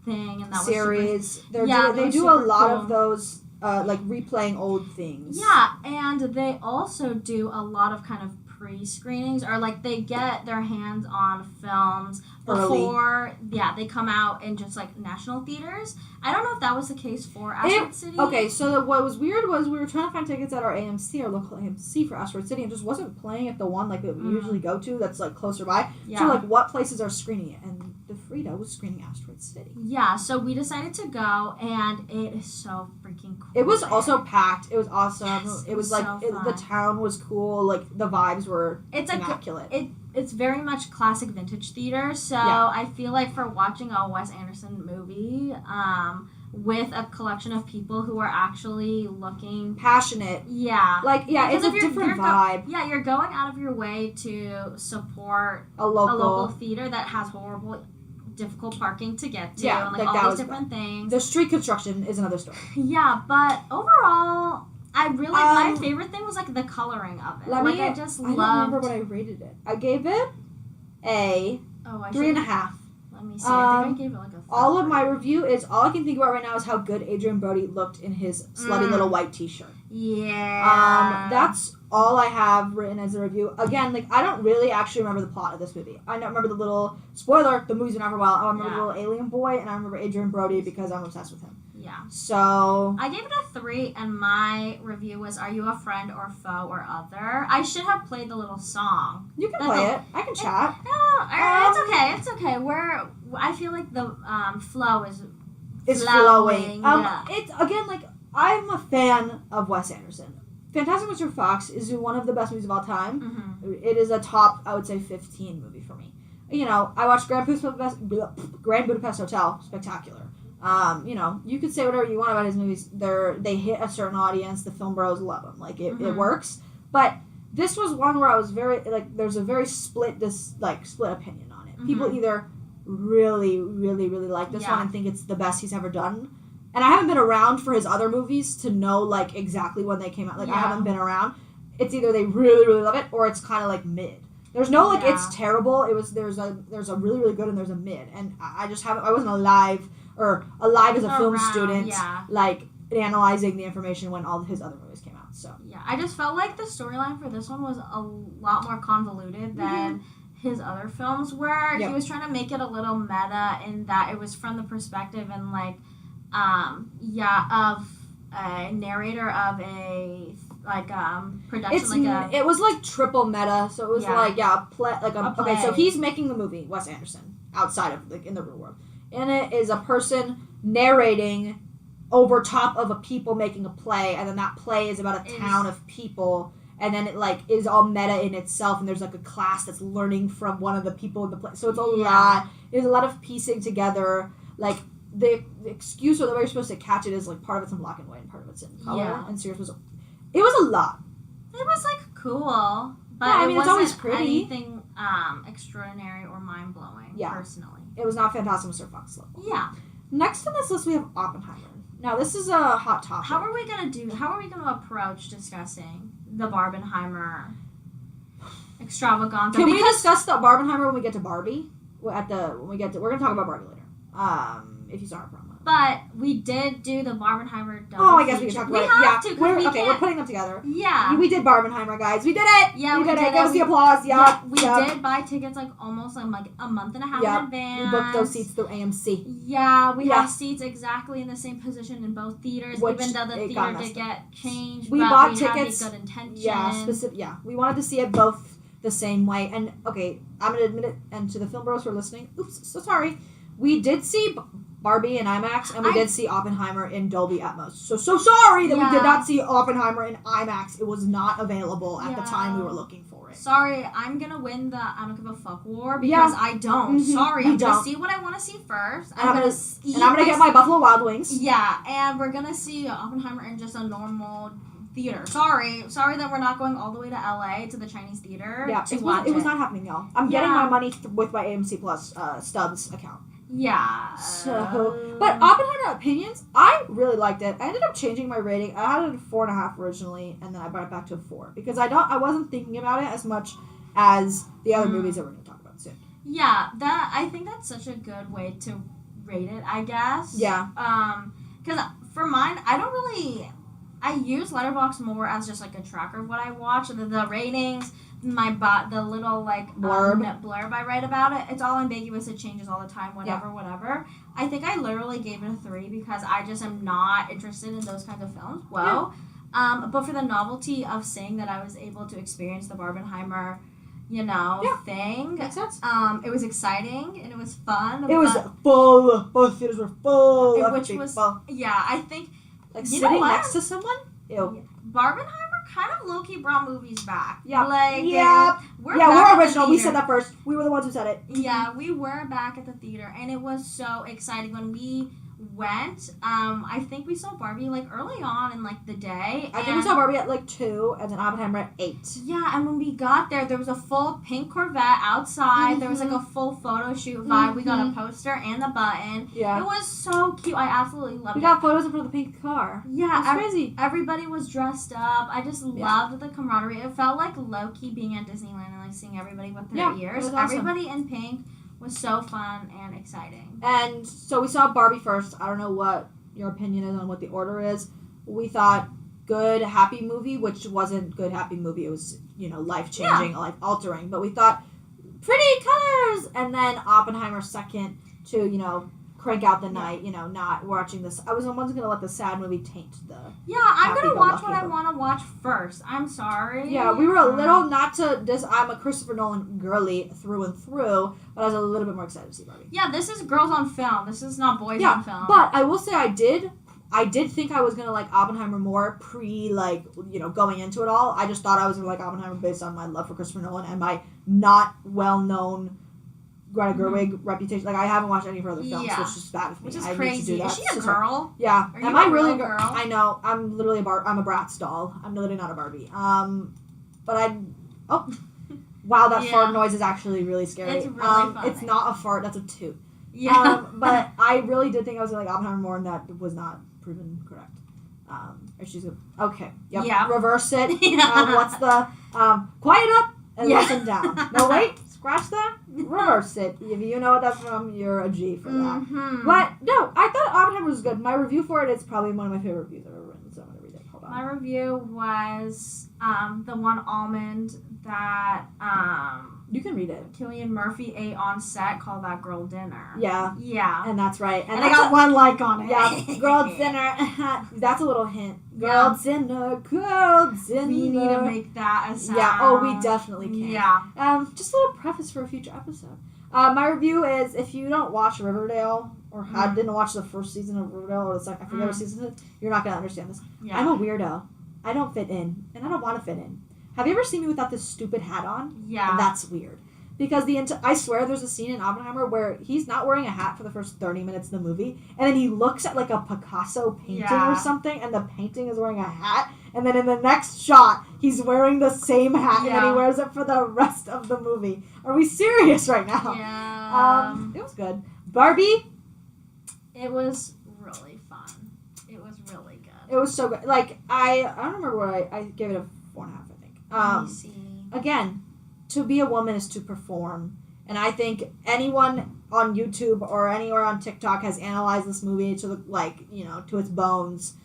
thing and that series. Was they do a lot of those. Replaying old things. Yeah, and they also do a lot of kind of pre-screenings, or like they get their hands on films Early. before they come out in just like national theaters. I don't know if that was the case for Asteroid City. Okay, so what was weird was we were trying to find tickets at our AMC, our local AMC for Asteroid City, and just wasn't playing at the one like that we usually go to that's like closer by. Yeah. So like what places are screening it? And the Frida was screening Asteroid City. Yeah, so we decided to go, and it is so freaking cool. It was there. also packed. It was awesome. Yes, it was like so the fun. town was cool. Like the vibes were It's like immaculate. it's very much classic vintage theater. So Yeah. I feel like for watching a Wes Anderson movie, with a collection of people who are actually looking Passionate. Yeah. Like yeah, Because it's a if different vibe. You're going out of your way to support A local. a local theater that has horrible, difficult parking to get to, Yeah, and like all that these was different things. The street construction is another story. Yeah, but overall, I really my favorite thing was like the coloring of it. I just I don't loved. remember what I rated it. I gave it a Oh, I 3.5. Let me see. I think I gave it like a. All of my review is all I can think about right now is how good Adrian Brody looked in his slutty little white T-shirt. Yeah. That's all I have written as a review. Again, like I don't really actually remember the plot of this movie. I don't remember the little spoiler. The movie's been out for a while. I remember the little alien boy, and I remember Adrian Brody because I'm obsessed with him. Yeah. So I gave it a 3, and my review was, "Are you a friend or foe or other?" I should have played the little song. you can That's play all. it. I can chat. It's okay. It's okay. I feel like the flow is It's flowing. flowing. Yeah. It's again like I'm a fan of Wes Anderson. Fantastic Mr. Fox is one of the best movies of all time. Mm-hmm. It is a top, I would say, 15 movie for me. You know, I watched Grand Budapest Hotel, spectacular. You know, you could say whatever you want about his movies. They hit a certain audience. The film bros love them. Like it works. But this was one where I was very like. There's a very split opinion on it. People either really, really, really like this one and think it's the best he's ever done. And I haven't been around for his other movies to know like exactly when they came out. Like I haven't been around. It's either they really, really love it or it's kind of like mid. There's no like it's terrible. There's a really, really good and there's a mid. And I just haven't. I wasn't alive as a film student. Yeah. Like analyzing the information when all his other movies came out. So Yeah, I just felt like the storyline for this one was a lot more convoluted than his other films were. Yep. He was trying to make it a little meta in that it was from the perspective and of a narrator of a production it was like triple meta. So it was play. So he's making the movie Wes Anderson outside of like in the real world. And it is a person narrating over top of a people making a play, and then that play is about a town of people, and then it like is all meta in itself, and there's like a class that's learning from one of the people in the play. So it's a lot. There's a lot of piecing together. Like the excuse or the way you're supposed to catch it is like part of it's in black and white and part of it's in color. Yeah. And Sears it was a lot. It was like cool, but Yeah, I it mean, it's wasn't always pretty. anything extraordinary or mind blowing. Yeah. Personally. It was not Fantastic Mr. Fox level. Yeah. Next on this list we have Oppenheimer. Now this is a hot topic. How are we gonna approach discussing the Barbenheimer extravaganza? Can we discuss the Barbenheimer when we get to Barbie? We're gonna talk about Barbie later. If you saw our promo. But we did do the Barbenheimer double Oh, I guess we feature. can talk about it. We Yeah, have to, 'cause we're putting them together. Yeah. We did Barbenheimer, guys. We did it. Yeah, we did it. it. Give us the applause. Yeah, we did buy tickets like almost like a month and a half in advance. We booked those seats through AMC. Yeah, we have seats exactly in the same position in both theaters, Which even though the it theater got did messed get changed. We but bought we tickets. Had a good intention. Yeah, we wanted to see it both the same way. And okay, I'm gonna admit it. And to the film bros who are listening, oops, so sorry. We did see Barbie in IMAX, and we did see Oppenheimer in Dolby Atmos. So sorry that we did not see Oppenheimer in IMAX. It was not available at the time we were looking for it. Sorry, I'm gonna win the I don't give a fuck war because I don't. Sorry, I'm gonna see what I want to see first. I'm gonna get my Buffalo Wild Wings. Yeah, and we're gonna see Oppenheimer in just a normal theater. Sorry that we're not going all the way to LA to the Chinese theater to watch it. It was not happening, y'all. I'm getting my money with my AMC Plus Stubbs account. Yeah. But Oppenheimer opinions, I really liked it. I ended up changing my rating. I had it at 4.5 originally, and then I brought it back to a 4 because I wasn't thinking about it as much as the other movies that we're going to talk about soon. Yeah, I think that's such a good way to rate it, I guess. Yeah. Because for mine, I use Letterboxd more as just like a tracker of what I watch. The ratings, the little like blurb I write about it. It's all ambiguous. It changes all the time. Whatever. I think I literally gave it a 3 because I just am not interested in those kinds of films. But for the novelty of saying that I was able to experience the Barbenheimer, thing. Makes sense. It was exciting and it was fun. It was full. Both theaters were full of people. I think like sitting next to someone. Ew. Barbenheimer kind of low-key brought movies back. Yeah. Like, we're original. We said that first. We were the ones who said it. Yeah, we were back at the theater, and it was so exciting when we went. I think we saw Barbie like early on in like the day. I think we saw Barbie at like 2, and then Oppenheimer at 8. Yeah, and when we got there was a full pink Corvette outside. Mm-hmm. There was like a full photo shoot vibe. Mm-hmm. We got a poster and the button. Yeah, it was so cute. I absolutely loved it. We got photos of the pink car. Yeah, it's crazy. Everybody was dressed up. I just loved the camaraderie. It felt like low key being at Disneyland and like seeing everybody with their ears. Awesome. Everybody in pink was so fun and exciting. And so we saw Barbie first. I don't know what your opinion is on what the order is. We thought good, happy movie, which wasn't good, happy movie. It was, life-changing, life-altering. But we thought pretty colors! And then Oppenheimer second to, crank out the night, not watching this. I was almost going to let the sad movie taint the I'm going to watch what I want to watch first. I'm sorry. Yeah, we were a little, I'm a Christopher Nolan girly through and through, but I was a little bit more excited to see Barbie. Yeah, this is girls on film. This is not boys on film. But I will say I did think I was going to like Oppenheimer more going into it all. I just thought I was going to like Oppenheimer based on my love for Christopher Nolan and my not well-known Greta Gerwig reputation. Like, I haven't watched any of her other films, which is bad of me. Which is I crazy. Need to do that. Is she a girl? Yeah. Am I really a girl? I know. I'm literally I'm a Bratz doll. I'm literally not a Barbie. Wow, that fart noise is actually really scary. It's really funny. It's not a fart, that's a toot. Yeah. But I really did think I was going to like Oppenheimer more, and that was not proven correct. Okay. Yep. Yeah. Reverse it. What's the, quiet up and listen down. No, wait. Scratch that. Reverse it. If you know what that's from, you're a G for that. Mm-hmm. But, no, I thought Oppenheimer was good. My review for it is probably one of my favorite reviews I've ever written, so I'm going to read it. Hold on. My review was the one almond that you can read it. Cillian Murphy ate on set called That Girl Dinner. Yeah. Yeah. And that's right. And I got 1 like on it. Yeah. Girl Dinner. That's a little hint. Girl Dinner. Girl Dinner. We need to make that a sound. Yeah. Oh, we definitely can. Yeah. Just a little preface for a future episode. My review is, if you don't watch Riverdale or didn't watch the first season of Riverdale or the second, I forget what season it is, you're not going to understand this. Yeah. I'm a weirdo. I don't fit in, and I don't want to fit in. Have you ever seen me without this stupid hat on? Yeah. And that's weird. Because I swear there's a scene in Oppenheimer where he's not wearing a hat for the first 30 minutes of the movie, and then he looks at like a Picasso painting or something, and the painting is wearing a hat, and then in the next shot, he's wearing the same hat, and then he wears it for the rest of the movie. Are we serious right now? Yeah. It was good. Barbie? It was really fun. It was really good. It was so good. Like, I don't remember what I gave it a 4.5, I think. Again, to be a woman is to perform. And I think anyone on YouTube or anywhere on TikTok has analyzed this movie to to its bones.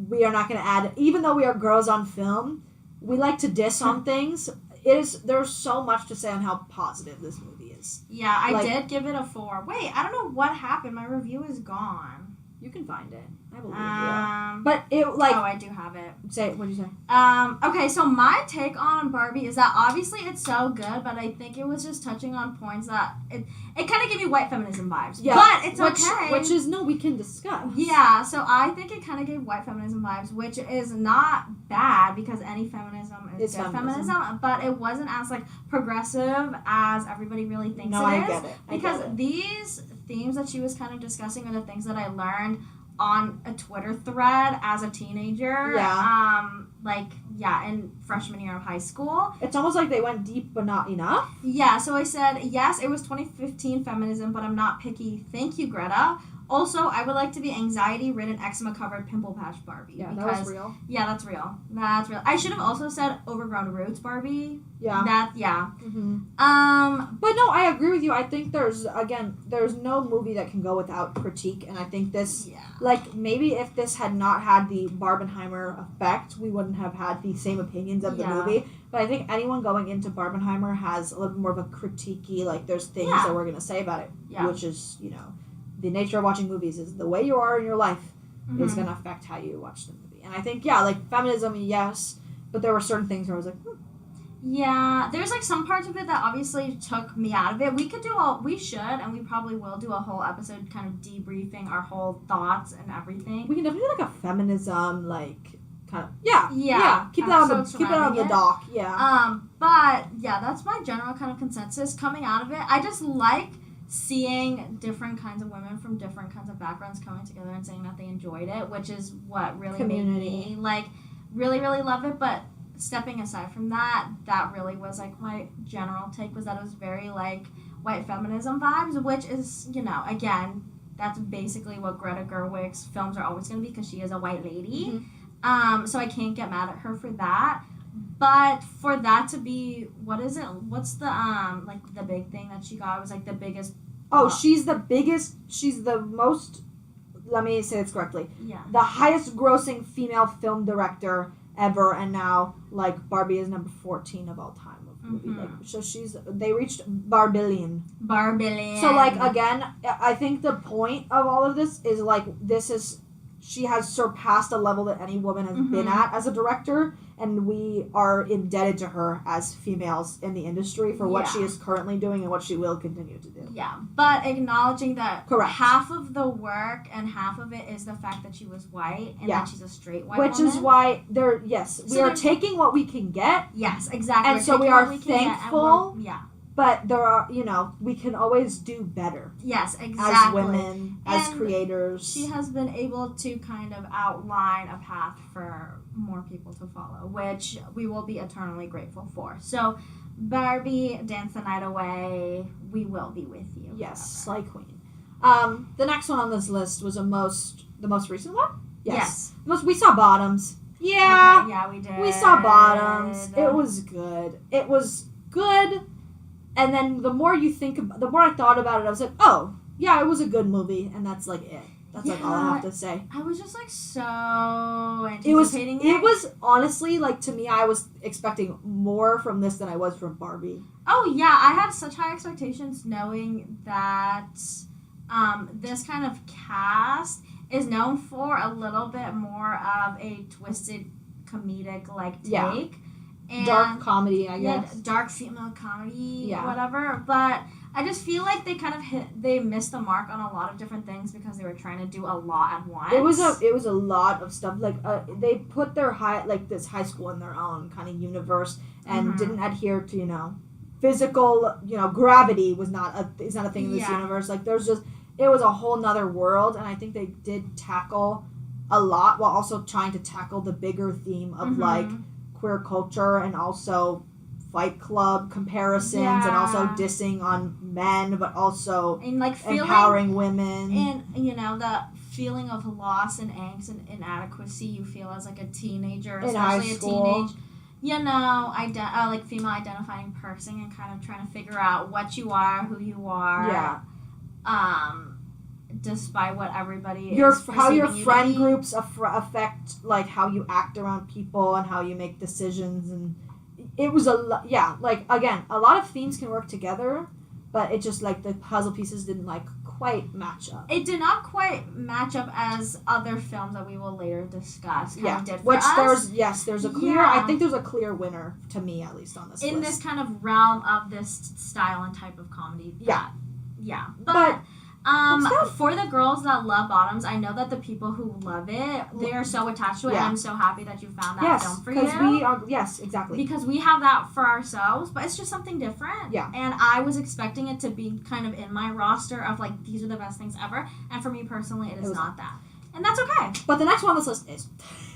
We are not going to add, even though we are girls on film, we like to diss on things. There's so much to say on how positive this movie is. Yeah, I did give it a 4. Wait, I don't know what happened. My review is gone. You can find it. I believe you. But it Oh, I do have it. What'd you say? Okay, so my take on Barbie is that obviously it's so good, but I think it was just touching on points that it kind of gave me white feminism vibes. Yeah. But it's okay. Which is, we can discuss. Yeah, so I think it kind of gave white feminism vibes, which is not bad because any feminism is good feminism, but it wasn't as progressive as everybody really thinks it is. I get it. Because these themes that she was kind of discussing are the things that I learned on a Twitter thread as a teenager. Yeah. In freshman year of high school. It's almost like they went deep but not enough. Yeah, so I said, yes, it was 2015 feminism, but I'm not picky. Thank you, Greta. Also, I would like to be anxiety-ridden, eczema-covered, pimple patch Barbie. Yeah, because, that was real. Yeah, that's real. That's real. I should have also said overgrown roots Barbie. Yeah. Yeah. Mm-hmm. But no, I agree with you. I think there's no movie that can go without critique, and I think this, maybe if this had not had the Barbenheimer effect, we wouldn't have had the same opinions of the movie. But I think anyone going into Barbenheimer has a little bit more of a critique-y, there's things that we're going to say about it, which is, the nature of watching movies is the way you are in your life is going to affect how you watch the movie. And I think, feminism, yes, but there were certain things where I was like, Yeah, there's some parts of it that obviously took me out of it. We should, and we probably will do a whole episode kind of debriefing our whole thoughts and everything. We can definitely do a feminism, kind of, keep that on the dock, But, that's my general kind of consensus coming out of it. I just like seeing different kinds of women from different kinds of backgrounds coming together and saying that they enjoyed it, which is what really made me, really, really love it. But stepping aside from that really was, my general take was that it was very, white feminism vibes, which is, again, that's basically what Greta Gerwig's films are always going to be because she is a white lady. Mm-hmm. So I can't get mad at her for that. But for that to be, what's the, the big thing that she got? It was, the biggest... she's the most, let me say this correctly. Yeah. The highest grossing female film director ever, and now, Barbie is number 14 of all time of movie. So they reached Barbillion. So, again, I think the point of all of this is, she has surpassed a level that any woman has been at as a director, and we are indebted to her as females in the industry for what she is currently doing and what she will continue to do. Yeah, but acknowledging that Correct. half of the work and half of it is the fact that she was white and that she's a straight white woman. Which is why we are taking what we can get. Yes, exactly. And so we are thankful. But there are, we can always do better. Yes, exactly. As women, as creators. She has been able to kind of outline a path for more people to follow, which we will be eternally grateful for. So, Barbie, dance the night away. We will be with you. Yes, Slay Queen. The next one on this list was the most recent one? Yes. We saw Bottoms. Yeah. Okay, yeah, we did. We saw Bottoms. It was good. And then the more I thought about it, I was like, oh, yeah, it was a good movie, and that's it. That's all I have to say. I was just so anticipating it. It was honestly to me, I was expecting more from this than I was from Barbie. Oh yeah, I had such high expectations knowing that this kind of cast is known for a little bit more of a twisted comedic take. Yeah. And dark comedy, I guess. Yeah, dark female comedy, whatever. But I just feel like they missed the mark on a lot of different things because they were trying to do a lot at once. It was a lot of stuff. They put their this high school in their own kind of universe and didn't adhere to physical gravity is not a thing in this universe. It was a whole nother world, and I think they did tackle a lot while also trying to tackle the bigger theme of queer culture and also Fight Club comparisons and also dissing on men, but also and empowering women and the feeling of loss and angst and inadequacy you feel as a teenager, especially a teenage female identifying person and kind of trying to figure out what you are, who you are. Despite what everybody is how your you friend groups affect how you act around people and how you make decisions, and it was again, a lot of themes can work together, but it just the puzzle pieces didn't quite match up. It did not quite match up as other films that we will later discuss did for which us. there's a clear I think there's a clear winner to me, at least on this in list. this kind of realm of this style and type of comedy. But for the girls that love Bottoms, I know that the people who love it, they are so attached to it, and I'm so happy that you found that film for you. Yes, exactly. Because we have that for ourselves, but it's just something different. Yeah. And I was expecting it to be kind of in my roster of these are the best things ever, and for me personally, it is not that. And that's okay. But the next one on this list is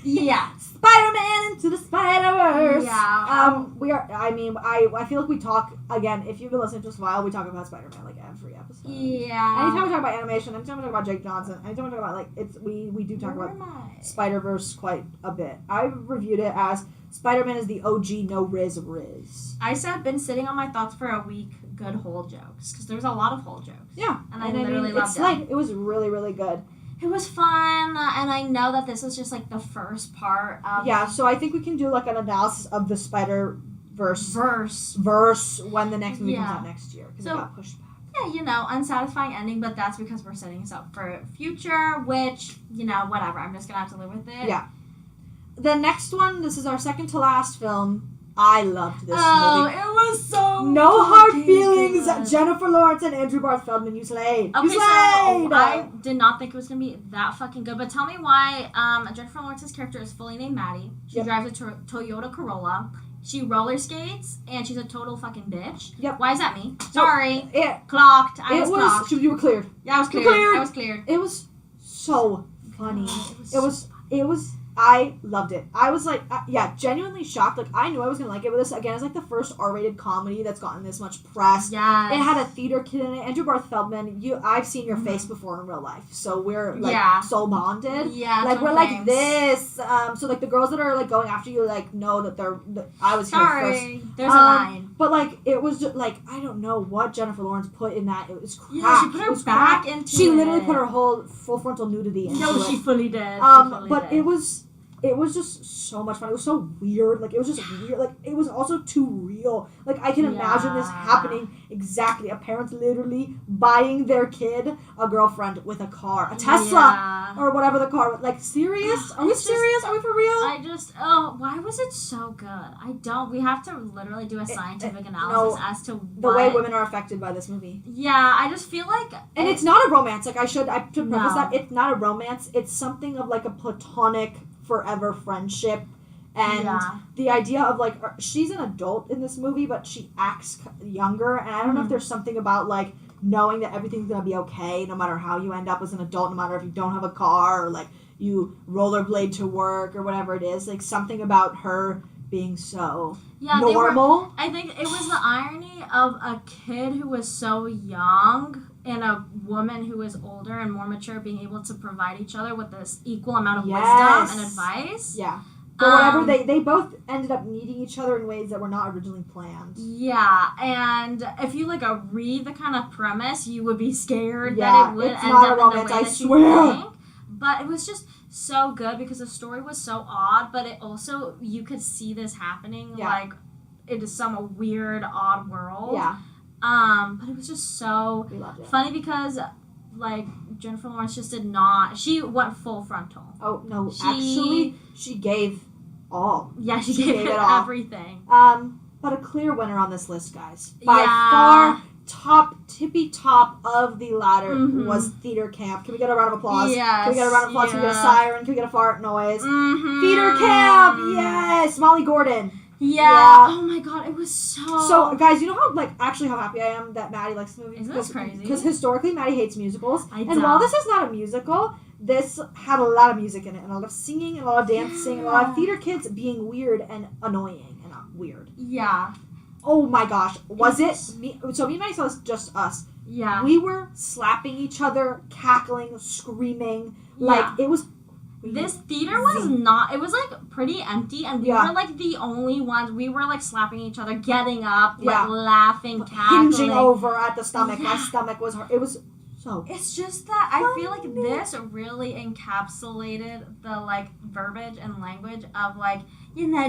Yeah. Spider-Man Into the Spider-Verse. Yeah. We are. I mean, I feel like we talk again. If you've been listening to us a while, we talk about Spider-Man like every episode. Yeah. Anytime we talk about animation, anytime we talk about Jake Johnson, anytime we talk about we do talk about Spider-Verse quite a bit. I reviewed it as Spider-Man is the OG no Riz. I said been sitting on my thoughts for a week. Good hole jokes because there's a lot of hole jokes. Yeah, and I literally loved it. Like, it was really really good. It was fun, and I know that this is just like the first part of So I think we can do like an analysis of the Spider-Verse verse when the next movie comes out next year because it got pushed back. Yeah, unsatisfying ending, but that's because we're setting us up for future, which, whatever. I'm just gonna have to live with it. Yeah. The next one, this is our second to last film. I loved this movie. It was so No hard fucking feelings. good. Jennifer Lawrence and Andrew Barth Feldman, you slayed. Okay, You so slayed. I did not think it was gonna be that fucking good. But tell me why Jennifer Lawrence's character is fully named Maddie. She drives a Toyota Corolla. She roller skates and she's a total fucking bitch. Yep. Why is that me? Sorry. It Clocked. I was clocked. You were cleared. Yeah, I was cleared. Cleared. I was cleared. It was so funny. God, It was. I loved it. I was like, genuinely shocked. Like, I knew I was gonna like it, but this again is like the first R-rated comedy that's gotten this much press. Yes. It had a theater kid in it. Andrew Barth Feldman. I've seen your face before in real life, so we're like so bonded. Yeah. Like we're like this. So like the girls that are like going after you like know that I was here first. There's a line. But like it was just like I don't know what Jennifer Lawrence put in that. It was crap. Yeah, she put her back into She it. literally put her whole full frontal nudity into No, it. she fully did. But it was just so much fun. It was so weird. Like, it was just weird. Like, it was also too real. Like, I can imagine this happening exactly. A parent's literally buying their kid a girlfriend with a car. A Tesla. Or whatever the car was. Like, serious? Are we serious? Are we for real? Why was it so good? We have to literally do a scientific analysis as to the way women are affected by this movie. Yeah, I just feel like... And it's not a romance. Like, I should preface that. It's not a romance. It's something of, like, a platonic... forever friendship, and the idea of like she's an adult in this movie but she acts younger, and I don't know if there's something about like knowing that everything's gonna be okay no matter how you end up as an adult, no matter if you don't have a car or like you rollerblade to work or whatever it is, like something about her being so normal. I think it was the irony of a kid who was so young and a woman who is older and more mature being able to provide each other with this equal amount of wisdom and advice. Yeah. But whatever, they both ended up needing each other in ways that were not originally planned. Yeah, and if you like read the kind of premise, you would be scared that it would end up in the way that you think. But it was just so good because the story was so odd, but it also, you could see this happening like it is some weird, odd world. Yeah. But it was just so funny because, like, Jennifer Lawrence just did not... She went full frontal. Oh, no. Actually, she gave all. Yeah, she gave it all. Everything. But a clear winner on this list, guys. By far, tippy top of the ladder was theater camp. Can we get a round of applause? Yes. Can we get a round of applause? Can we get a siren? Can we get a fart noise? Theater camp! Yes! Molly Gordon. Yeah. Oh my god, it was so... So, guys, you know how happy I am that Maddie likes the movie? Isn't this crazy? Because historically, Maddie hates musicals. And while this is not a musical, this had a lot of music in it, and a lot of singing, and a lot of dancing, and a lot of theater kids being weird and annoying and not weird. Yeah. Oh my gosh. Was it me? So me and Maddie saw this just us. Yeah. We were slapping each other, cackling, screaming. Like, it was... This theater was not... It was, like, pretty empty, and we were, like, the only ones. We were, like, slapping each other, getting up, like, laughing, cackling. Hinging over at the stomach. My stomach was hurt. It was so... It's just that I feel like this really encapsulated the, like, verbiage and language of, like,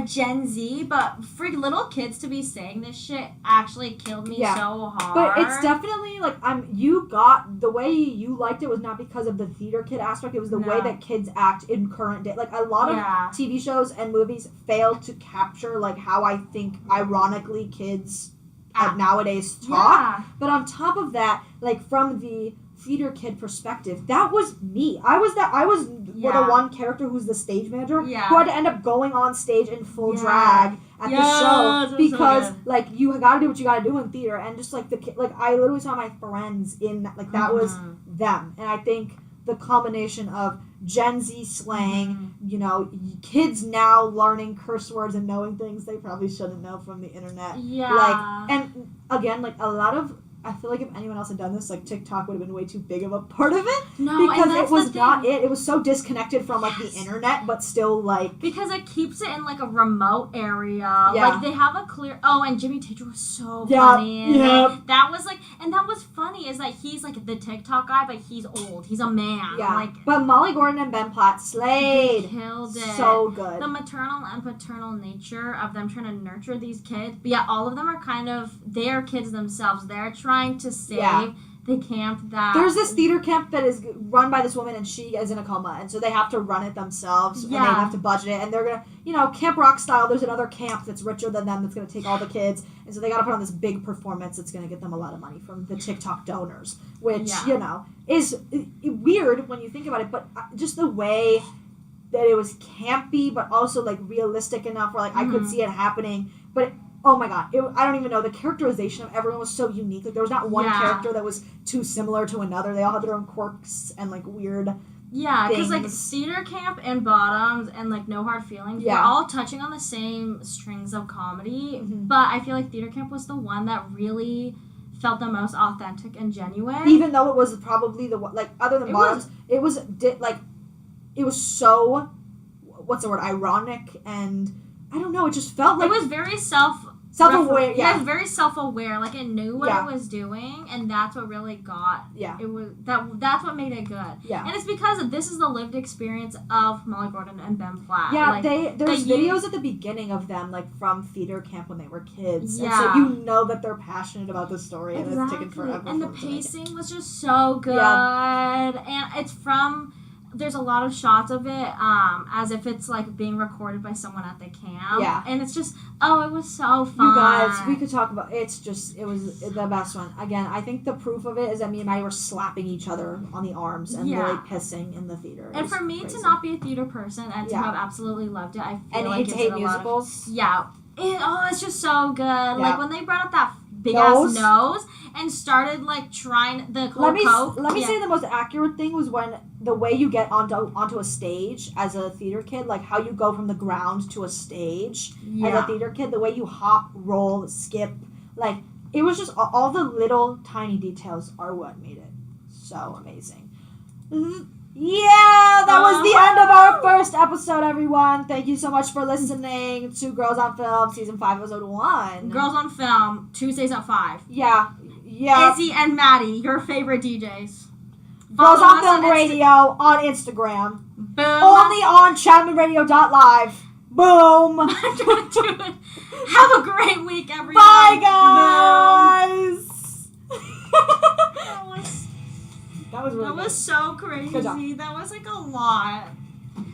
Gen Z, but for little kids to be saying this shit actually killed me so hard. But it's definitely, like, you got... The way you liked it was not because of the theater kid aspect. It was the way that kids act in current day. Like, a lot of TV shows and movies fail to capture, like, how I think, ironically, kids nowadays talk. But on top of that, like, from the theater kid perspective, that was me. I was the one character who's the stage manager who had to end up going on stage in full drag at the show because like you gotta do what you gotta do in theater, and just like the kid, like I literally saw my friends in like that was them, and I think the combination of Gen Z slang, you know, kids now learning curse words and knowing things they probably shouldn't know from the internet. Yeah. Like, and again, like, a lot of, I feel like if anyone else had done this, like, TikTok would have been way too big of a part of it. No, because and that's it was the not thing. it. It was so disconnected from, like, the internet, but still, like... Because it keeps it in, like, a remote area. Yeah. Like, they have a clear... Oh, and Jimmy Teacher was so Yeah, funny. And yeah. that was, like... And that was funny, is that he's, like, the TikTok guy, but he's old. He's a man. Yeah. Like, But Molly Gordon and Ben Platt they slayed. killed it. So good. The maternal and paternal nature of them trying to nurture these kids. But yeah, all of them are kind of... They're kids themselves. They're trying to save... the camp that... There's this theater camp that is run by this woman, and she is in a coma, and so they have to run it themselves, and they Yeah. have to budget it, and they're gonna, you know, Camp Rock style, there's another camp that's richer than them that's gonna take all the kids, and so they gotta put on this big performance that's gonna get them a lot of money from the TikTok donors, which, Yeah. you know, is weird when you think about it, but just the way that it was campy, but also, like, realistic enough where, like, I could see it happening, but... Oh my god, I don't even know. The characterization of everyone was so unique. Like, there was not one character that was too similar to another. They all had their own quirks and, like, weird Yeah, because, like, things. Cedar Camp and Bottoms and, like, No Hard Feelings were all touching on the same strings of comedy, but I feel like Theater Camp was the one that really felt the most authentic and genuine. Even though it was probably the one, like, other than Bottoms, it was so, what's the word, ironic, and, I don't know, it just felt like... It was very self-aware, Yeah, it was very self-aware. Like, it knew what Yeah. it was doing, and that's what really got... Yeah. It was that's what made it good. Yeah. And it's because this is the lived experience of Molly Gordon and Ben Platt. Yeah, like, there's videos at the beginning of them, like, from theater camp when they were kids. And Yeah. so you know that they're passionate about the story, and it's taken forever. And the for them to make it. pacing was just so good. Yeah. And it's from... There's a lot of shots of it as if it's, like, being recorded by someone at the camp. Yeah. And it's just... Oh, it was so fun. You guys, we could talk about it was the best one. Again, I think the proof of it is that me and Maddie were slapping each other on the arms and really pissing in the theater. It And was for me crazy. to not be a theater person and to have absolutely loved it, I feel and like to it hate did a lot of- musicals. Yeah. It's just so good. Like, when they brought up that big Nose. ass nose and started, like, trying the Let me coke. say the most accurate thing was when the way you get onto a stage as a theater kid, like how you go from the ground to a stage as a theater kid, the way you hop, roll, skip, like it was just all the little tiny details are what made it so amazing. Yeah, that was the end of our first episode, everyone. Thank you so much for listening to Girls on Film, Season 5, Episode 1. Girls on Film, Tuesdays at 5. Yeah. Izzy and Maddie, your favorite DJs. Girls Follow on us Film on Radio on Instagram. Boom. Only on ChapmanRadio.live. Boom. Have a great week, everyone. Bye, guys. That was so crazy. Good job. That was like a lot.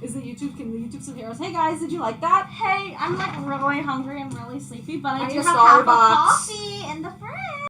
Can the YouTube still hear us? Hey guys, did you like that? Hey, I'm like really hungry and really sleepy, but I I do need have a half a Starbucks. coffee in the fridge.